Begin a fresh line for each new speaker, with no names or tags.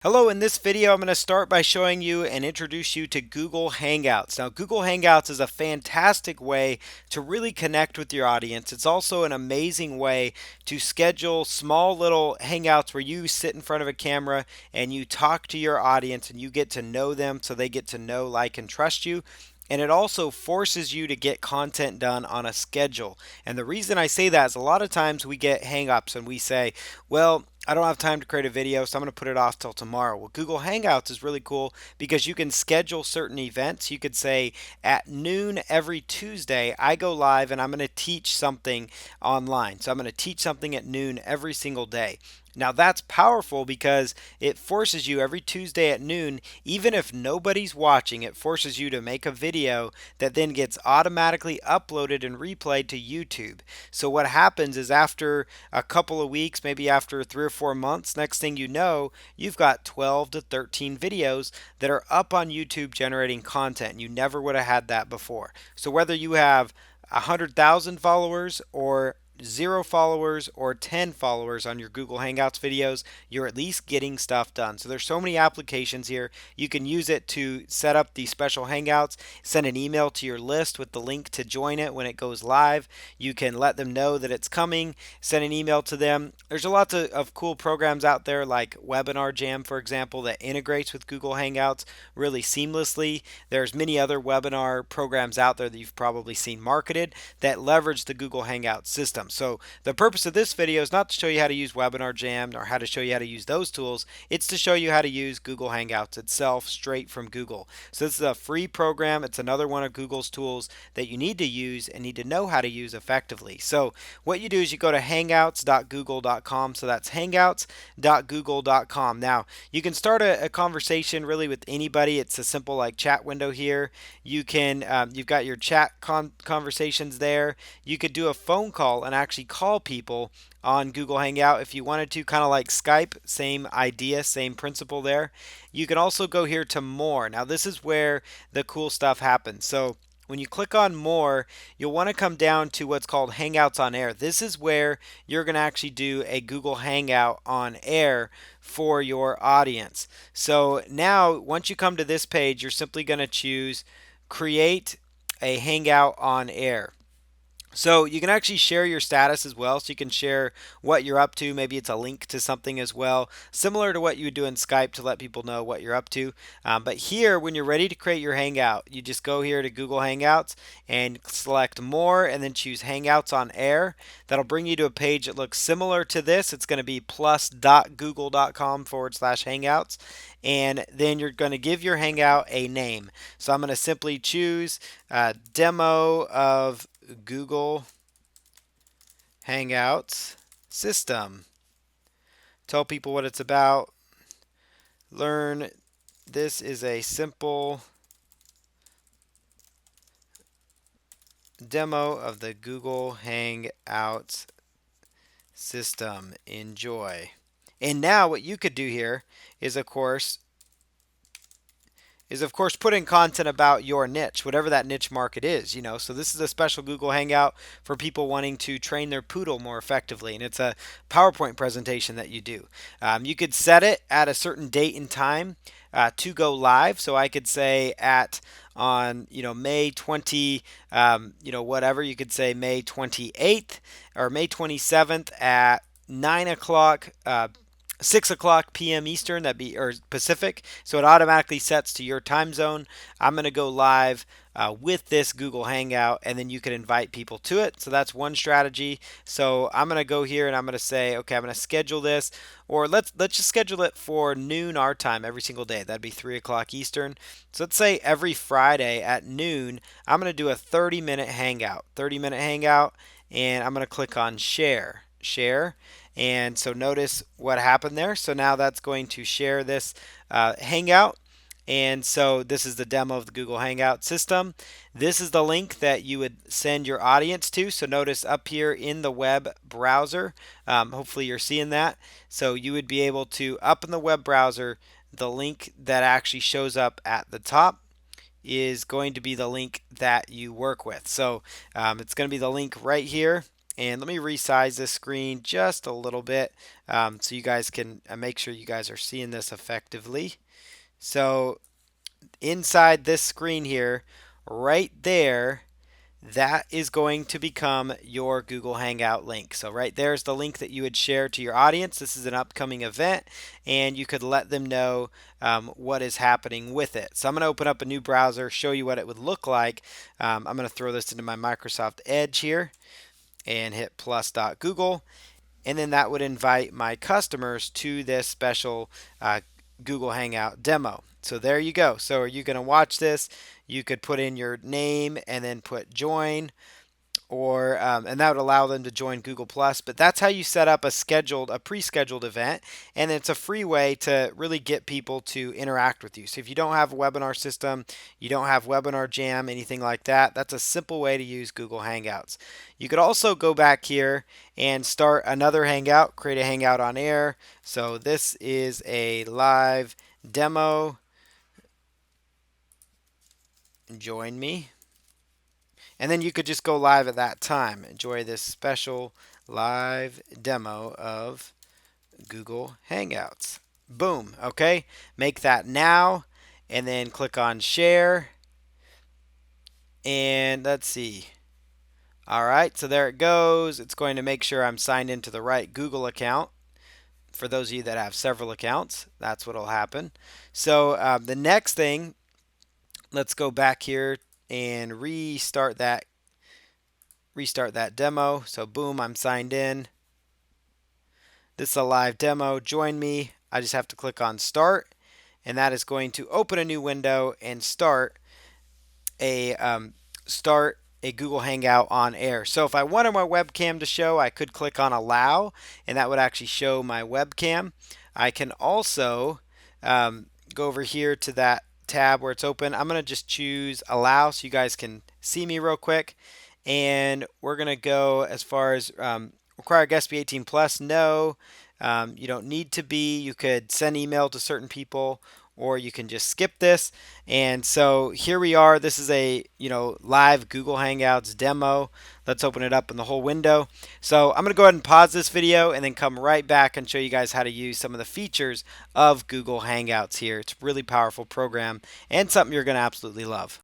Hello, in this video I'm going to start by showing you and introduce you to Google Hangouts. Now, Google Hangouts is a fantastic way to really connect with your audience. It's also an amazing way to schedule small little hangouts where you sit in front of a camera and you talk to your audience and you get to know them so they get to know, like, and trust you. And it also forces you to get content done on a schedule. And the reason I say that is a lot of times we get hang-ups and we say, well, I don't have time to create a video, so I'm going to put it off till tomorrow. Well, Google Hangouts is really cool because you can schedule certain events. You could say at noon every Tuesday, I go live and I'm going to teach something online. So I'm going to teach something at noon every single day. Now that's powerful because it forces you every Tuesday at noon, even if nobody's watching, it forces you to make a video that then gets automatically uploaded and replayed to YouTube. So what happens is after a couple of weeks, maybe after 3 or 4 months, next thing you know, you've got 12 to 13 videos that are up on YouTube generating content. You never would have had that before. So whether you have 100,000 followers or 0 followers or 10 followers on your Google Hangouts videos, you're at least getting stuff done. So there's so many applications here. You can use it to set up the special Hangouts, send an email to your list with the link to join it when it goes live. You can let them know that it's coming, send an email to them. There's a lot of cool programs out there like Webinar Jam, for example, that integrates with Google Hangouts really seamlessly. There's many other webinar programs out there that you've probably seen marketed that leverage the Google Hangout system. So the purpose of this video is not to show you how to use Webinar Jam or how to show you how to use those tools. It's to show you how to use Google Hangouts itself straight from Google. So this is a free program. It's another one of Google's tools that you need to use and need to know how to use effectively. So what you do is you go to hangouts.google.com. So that's hangouts.google.com. Now you can start a conversation really with anybody. It's a simple like chat window here. You can you've got your chat conversations there. You could do a phone call and actually call people on Google Hangout if you wanted to, kind of like Skype, same idea, same principle there. You can also go here to more. Now this is where the cool stuff happens. So when you click on more, you'll want to come down to what's called Hangouts on Air. This is where you're going to actually do a Google Hangout on air for your audience. So now once you come to this page, you're simply going to choose create a Hangout on air. So you can actually share your status as well. So you can share what you're up to. Maybe it's a link to something as well, similar to what you would do in Skype to let people know what you're up to. But here, when you're ready to create your Hangout, you just go here to Google Hangouts and select more and then choose Hangouts on Air. That'll bring you to a page that looks similar to this. It's going to be plus.google.com/hangouts. And then you're going to give your Hangout a name. So I'm going to simply choose demo of Google Hangouts system. Tell people what it's about. Learn this is a simple demo of the Google Hangouts system. Enjoy. And now what you could do here is of course put in content about your niche, whatever that niche market is. So this is a special Google Hangout for people wanting to train their poodle more effectively, and it's a PowerPoint presentation that you do. You could set it at a certain date and time to go live. So I could say on May 20, whatever, you could say May 28th or May 27th at 9 o'clock 6 o'clock p.m. Eastern, or Pacific, so it automatically sets to your time zone. I'm going to go live with this Google Hangout, and then you can invite people to it. So that's one strategy. So I'm going to go here and I'm going to say, okay, I'm going to schedule this, or let's just schedule it for noon our time every single day. That'd be 3 o'clock Eastern. So let's say every Friday at noon, I'm going to do a 30-minute hangout. 30-minute hangout, and I'm going to click on share. And so notice what happened there. So now that's going to share this Hangout. And so this is the demo of the Google Hangout system. This is the link that you would send your audience to. So notice up here in the web browser, hopefully you're seeing that. So you would be able to, up in the web browser, the link that actually shows up at the top is going to be the link that you work with. So it's going to be the link right here. And let me resize this screen just a little bit so you guys can make sure you guys are seeing this effectively. So inside this screen here, right there, that is going to become your Google Hangout link. So right there's the link that you would share to your audience. This is an upcoming event, and you could let them know what is happening with it. So I'm going to open up a new browser, show you what it would look like. I'm going to throw this into my Microsoft Edge here and hit plus.google, and then that would invite my customers to this special Google Hangout demo. So there you go. So are you going to watch this? You could put in your name and then put join, or and that would allow them to join Google Plus. But that's how you set up a pre-scheduled event, and it's a free way to really get people to interact with you. So if you don't have a webinar system, you don't have Webinar Jam, anything like that, that's a simple way to use Google Hangouts. You could also go back here and start another Hangout, create a Hangout on air. So this is a live demo. Join me. And then you could just go live at that time. Enjoy this special live demo of Google Hangouts. Boom. Okay. Make that now. And then click on share. And let's see. All right. So there it goes. It's going to make sure I'm signed into the right Google account. For those of you that have several accounts, that's what will happen. So the next thing, let's go back here and restart that demo. So boom, I'm signed in. This is a live demo. Join me. I just have to click on start, and that is going to open a new window and start a Google Hangout on air. So if I wanted my webcam to show, I could click on allow, and that would actually show my webcam. I can also go over here to that tab where it's open. I'm going to just choose allow so you guys can see me real quick. And we're going to go as far as require guests be 18 plus. No, you don't need to be. You could send email to certain people, or you can just skip this. And so here we are. This is a live Google Hangouts demo. Let's open it up in the whole window. So I'm going to go ahead and pause this video and then come right back and show you guys how to use some of the features of Google Hangouts here. It's a really powerful program and something you're going to absolutely love.